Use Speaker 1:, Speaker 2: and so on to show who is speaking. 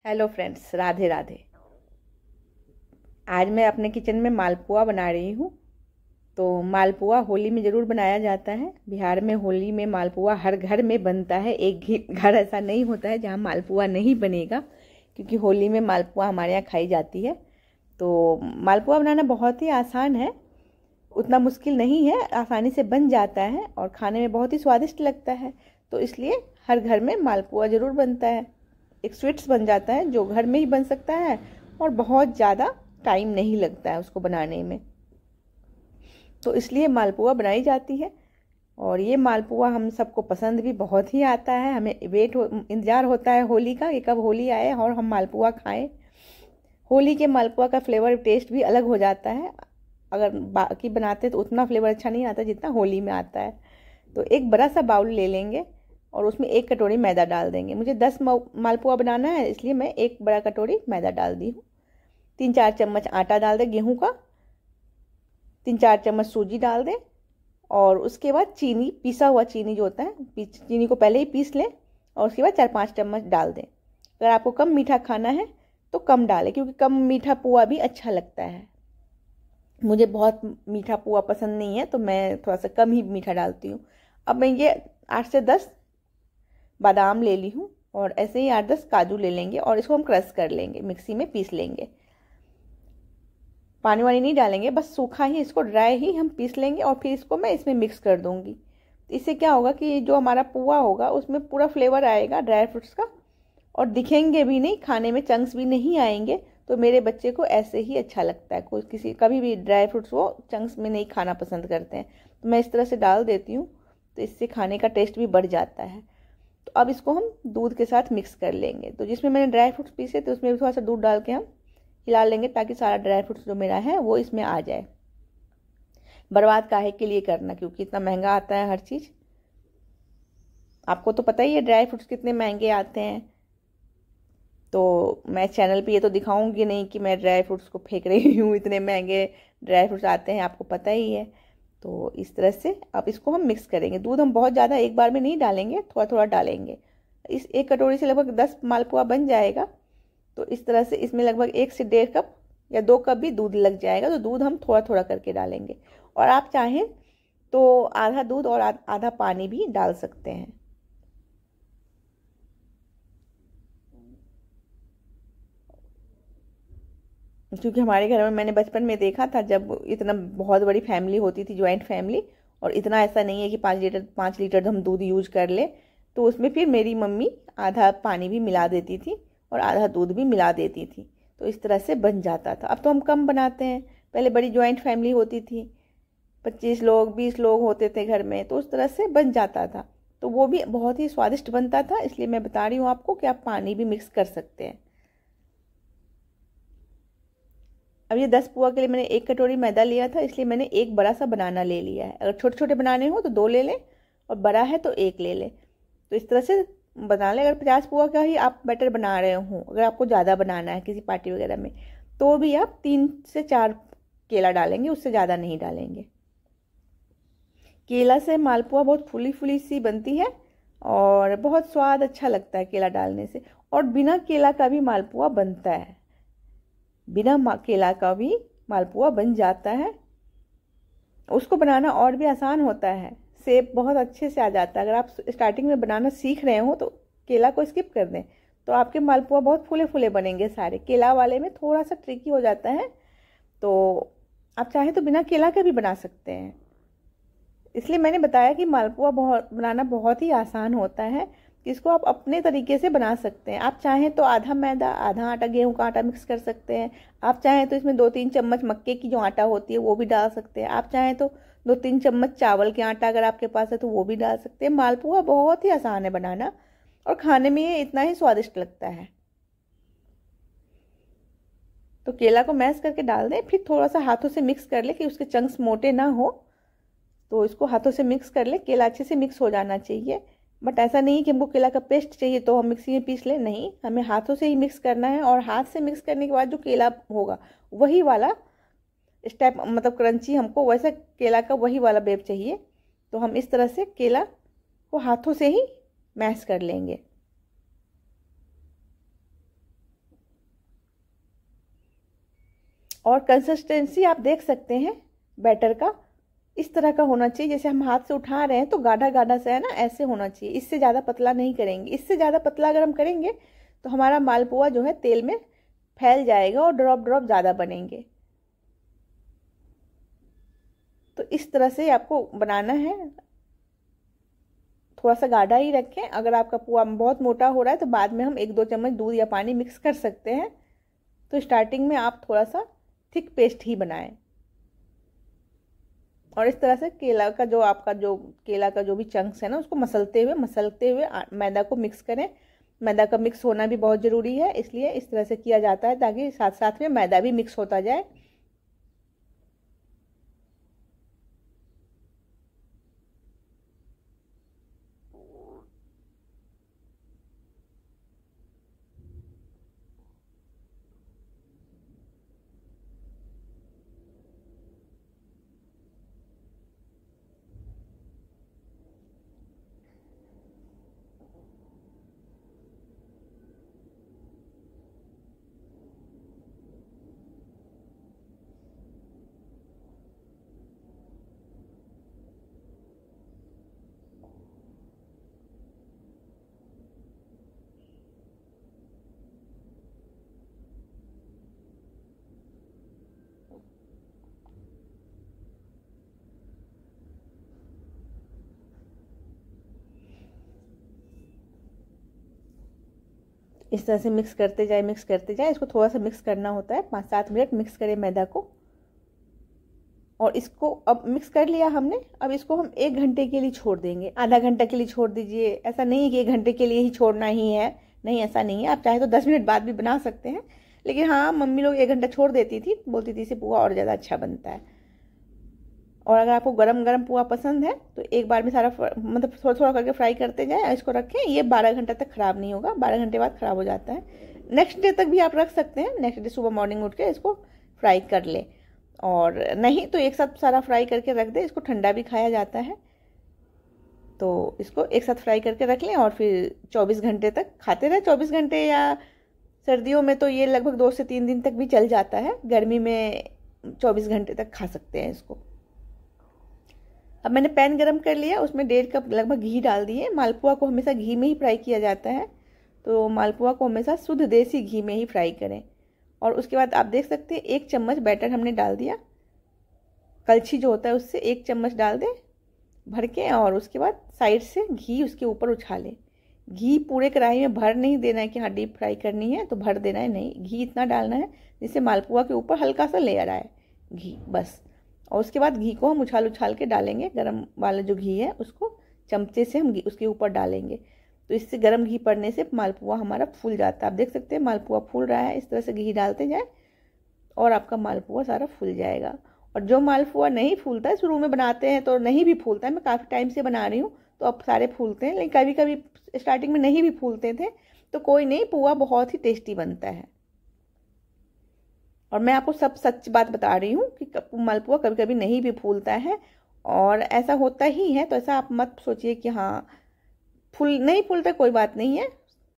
Speaker 1: Hello friends, Radhe Radhe. आज मैं अपने किचन में मालपुआ बना रही हूँ। तो मालपुआ होली में ज़रूर बनाया जाता है। बिहार में होली में मालपुआ हर घर में बनता है। एक घर ऐसा नहीं होता है जहाँ मालपुआ नहीं बनेगा, क्योंकि होली में मालपुआ हमारे यहाँ खाई जाती है। तो मालपुआ बनाना बहुत ही आसान है, उतना मुश्किल नहीं है, आसानी से बन जाता है और खाने में बहुत ही स्वादिष्ट लगता है। तो इसलिए हर घर में मालपुआ ज़रूर बनता है। एक स्वीट्स बन जाता है जो घर में ही बन सकता है और बहुत ज़्यादा टाइम नहीं लगता है उसको बनाने में। तो इसलिए मालपुआ बनाई जाती है और ये मालपुआ हम सबको पसंद भी बहुत ही आता है। हमें इंतज़ार होता है होली का, कि कब होली आए और हम मालपुआ खाएं। होली के मालपुआ का फ्लेवर टेस्ट भी अलग हो जाता है। अगर बाकी बनाते तो उतना फ्लेवर अच्छा नहीं आता जितना होली में आता है। तो एक बड़ा सा बाउल ले लेंगे और उसमें 1 कटोरी मैदा डाल देंगे। मुझे 10 मालपुआ बनाना है, इसलिए मैं 1 बड़ा कटोरी मैदा डाल दी हूँ। 3-4 चम्मच आटा डाल दें गेहूं का, 3-4 चम्मच सूजी डाल दें और उसके बाद चीनी, पिसा हुआ चीनी जो होता है, चीनी को पहले ही पीस लें और उसके बाद 4-5 चम्मच डाल दें। अगर आपको कम मीठा खाना है तो कम डालें, क्योंकि कम मीठा पुआ भी अच्छा लगता है। मुझे बहुत मीठा पुआ पसंद नहीं है तो मैं थोड़ा सा कम ही मीठा डालती हूँ। अब मैं ये 8 से 10 बादाम ले ली हूँ और ऐसे ही 8-10 काजू ले लेंगे और इसको हम क्रश कर लेंगे, मिक्सी में पीस लेंगे। पानी वानी नहीं डालेंगे, बस सूखा ही, इसको ड्राई ही हम पीस लेंगे और फिर इसको मैं इसमें मिक्स कर दूंगी। इससे क्या होगा कि जो हमारा पुआ होगा उसमें पूरा फ्लेवर आएगा ड्राई फ्रूट्स का, और दिखेंगे भी नहीं, खाने में चंक्स भी नहीं आएंगे। तो मेरे बच्चे को ऐसे ही अच्छा लगता है, कोई कभी भी ड्राई फ्रूट्स वो चंक्स में नहीं खाना पसंद करते हैं। तो मैं इस तरह से डाल देती हूँ, तो इससे खाने का टेस्ट भी बढ़ जाता है। तो अब इसको हम दूध के साथ मिक्स कर लेंगे। तो जिसमें मैंने ड्राई फ्रूट्स पीसे तो उसमें थोड़ा सा दूध डाल के हम हिला लेंगे, ताकि सारा ड्राई फ्रूट्स जो मेरा है वो इसमें आ जाए। बर्बाद काहे के लिए करना, क्योंकि इतना महंगा आता है हर चीज़। आपको तो पता ही है ड्राई फ्रूट्स कितने महंगे आते हैं। तो मैं चैनल पे ये तो दिखाऊंगी नहीं कि मैं ड्राई फ्रूट्स को फेंक रही हूँ, इतने महंगे ड्राई फ्रूट्स आते हैं, आपको पता ही है। तो इस तरह से अब इसको हम मिक्स करेंगे। दूध हम बहुत ज़्यादा एक बार में नहीं डालेंगे, थोड़ा थोड़ा डालेंगे। इस 1 कटोरी से लगभग 10 मालपुआ बन जाएगा। तो इस तरह से इसमें लगभग 1 से 1.5 कप या 2 कप भी दूध लग जाएगा। तो दूध हम थोड़ा थोड़ा करके डालेंगे और आप चाहें तो आधा दूध और आधा पानी भी डाल सकते हैं। क्योंकि हमारे घर में मैंने बचपन में देखा था, जब इतना बहुत बड़ी फैमिली होती थी, ज्वाइंट फैमिली, और इतना ऐसा नहीं है कि 5 लीटर हम दूध यूज कर ले। तो उसमें फिर मेरी मम्मी आधा पानी भी मिला देती थी और आधा दूध भी मिला देती थी। तो इस तरह से बन जाता था। अब तो हम कम बनाते हैं, पहले बड़ी ज्वाइंट फैमिली होती थी, 25 लोग 20 लोग होते थे घर में, तो उस तरह से बन जाता था। तो वो भी बहुत ही स्वादिष्ट बनता था। इसलिए मैं बता रही हूँ आपको कि आप पानी भी मिक्स कर सकते हैं। अब ये 10 पुआ के लिए मैंने 1 कटोरी मैदा लिया था, इसलिए मैंने एक बड़ा सा बनाना ले लिया है। अगर छोटे छोटे बनाने हो तो 2 ले लें और बड़ा है तो 1 ले लें। तो इस तरह से बना लें। अगर 50 पुआ का ही आप बैटर बना रहे हो, अगर आपको ज़्यादा बनाना है किसी पार्टी वगैरह में, तो भी आप 3 से 4 केला डालेंगे, उससे ज़्यादा नहीं डालेंगे। केला से मालपुआ बहुत फुली फुली सी बनती है और बहुत स्वाद अच्छा लगता है केला डालने से। और बिना केला का भी मालपुआ बनता है, बिना केला का भी मालपुआ बन जाता है। उसको बनाना और भी आसान होता है, शेप बहुत अच्छे से आ जाता है। अगर आप स्टार्टिंग में बनाना सीख रहे हो तो केला को स्किप कर दें, तो आपके मालपुआ बहुत फूले फूले बनेंगे सारे। केला वाले में थोड़ा सा ट्रिकी हो जाता है। तो आप चाहे तो बिना केला के भी बना सकते हैं। इसलिए मैंने बताया कि मालपुआ बनाना बहुत ही आसान होता है, इसको आप अपने तरीके से बना सकते हैं। आप चाहें तो आधा मैदा आधा आटा, गेहूं का आटा मिक्स कर सकते हैं। आप चाहें तो इसमें 2-3 चम्मच मक्के की जो आटा होती है वो भी डाल सकते हैं। आप चाहें तो 2-3 चम्मच चावल के आटा अगर आपके पास है तो वो भी डाल सकते हैं। मालपुआ बहुत ही आसान है बनाना और खाने में ये इतना ही स्वादिष्ट लगता है। तो केला को मैश करके डाल दें, फिर थोड़ा सा हाथों से मिक्स कर ले कि उसके चंक्स मोटे ना हो। तो इसको हाथों से मिक्स कर ले, केला अच्छे से मिक्स हो जाना चाहिए। बट ऐसा नहीं कि हमको केला का पेस्ट चाहिए तो हम मिक्सी में पीस लें, नहीं, हमें हाथों से ही मिक्स करना है। और हाथ से मिक्स करने के बाद जो केला होगा वही वाला स्टेप, मतलब क्रंची, हमको वैसा केला का वही वाला बेब चाहिए। तो हम इस तरह से केला को हाथों से ही मैश कर लेंगे। और कंसिस्टेंसी आप देख सकते हैं बैटर का, इस तरह का होना चाहिए। जैसे हम हाथ से उठा रहे हैं तो गाढ़ा गाढ़ा सा है ना, ऐसे होना चाहिए। इससे ज़्यादा पतला नहीं करेंगे। इससे ज़्यादा पतला अगर हम करेंगे तो हमारा मालपुआ जो है तेल में फैल जाएगा और ड्रॉप ड्रॉप ज़्यादा बनेंगे। तो इस तरह से आपको बनाना है। थोड़ा सा गाढ़ा ही रखें। अगर आपका पुआ बहुत मोटा हो रहा है तो बाद में हम 1-2 चम्मच दूध या पानी मिक्स कर सकते हैं। तो स्टार्टिंग में आप थोड़ा सा थिक पेस्ट ही बनाएं। और इस तरह से केला का जो भी चंक्स है ना, उसको मसलते हुए मैदा को मिक्स करें। मैदा का मिक्स होना भी बहुत ज़रूरी है, इसलिए इस तरह से किया जाता है ताकि साथ साथ में मैदा भी मिक्स होता जाए। इस तरह से मिक्स करते जाए। इसको थोड़ा सा मिक्स करना होता है, 5-7 मिनट मिक्स करें मैदा को। और इसको अब मिक्स कर लिया हमने। अब इसको हम 1 घंटे के लिए छोड़ देंगे। आधा घंटा के लिए छोड़ दीजिए। ऐसा नहीं है कि 1 घंटे के लिए ही छोड़ना ही है, नहीं, ऐसा नहीं है। आप चाहे तो 10 मिनट बाद भी बना सकते हैं, लेकिन हाँ, मम्मी लोग 1 घंटा छोड़ देती थी, बोलती थी इससे पुआ और ज़्यादा अच्छा बनता है। और अगर आपको गरम गरम पुआ पसंद है तो एक बार में सारा मतलब थोड़ा थोड़ा करके फ्राई करते जाएं। इसको रखें, ये 12 घंटे तक ख़राब नहीं होगा। 12 घंटे बाद ख़राब हो जाता है। नेक्स्ट डे तक भी आप रख सकते हैं। नेक्स्ट डे सुबह मॉर्निंग उठ के इसको फ्राई कर ले, और नहीं तो एक साथ सारा फ्राई करके रख दे। इसको ठंडा भी खाया जाता है, तो इसको एक साथ फ्राई करके रख लें और फिर 24 घंटे तक खाते रहे। 24 घंटे, या सर्दियों में तो ये लगभग 2 से 3 दिन तक भी चल जाता है। गर्मी में 24 घंटे तक खा सकते हैं इसको। अब मैंने पैन गरम कर लिया, उसमें 1.5 कप लगभग घी डाल दिए। मालपुआ को हमेशा घी में ही फ्राई किया जाता है, तो मालपुआ को हमेशा शुद्ध देसी घी में ही फ्राई करें। और उसके बाद आप देख सकते हैं 1 चम्मच बैटर हमने डाल दिया। कलछी जो होता है उससे 1 चम्मच डाल दें भर के, और उसके बाद साइड से घी उसके ऊपर उछालें। घी पूरे कढ़ाई में भर नहीं देना है कि हाँ डीप फ्राई करनी है तो भर देना है, नहीं, घी इतना डालना है जिससे मालपुआ के ऊपर हल्का सा लेयर आए घी, बस। और उसके बाद घी को हम उछाल उछाल के डालेंगे। गरम वाला जो घी है उसको चमचे से हम घी उसके ऊपर डालेंगे, तो इससे गरम घी पड़ने से मालपुआ हमारा फूल जाता है। आप देख सकते हैं मालपुआ फूल रहा है। इस तरह से घी डालते जाए और आपका मालपुआ सारा फूल जाएगा। और जो मालपुआ नहीं फूलता है, शुरू में बनाते हैं तो नहीं भी फूलता है, मैं काफ़ी टाइम से बना रही हूँ तो अब सारे फूलते हैं, लेकिन कभी कभी स्टार्टिंग में नहीं भी फूलते थे, तो कोई नहीं, पुआ बहुत ही टेस्टी बनता है। और मैं आपको सब सच बात बता रही हूँ कि मालपुआ कभी कभी नहीं भी फूलता है, और ऐसा होता ही है। तो ऐसा आप मत सोचिए कि हाँ नहीं फूलता, कोई बात नहीं है।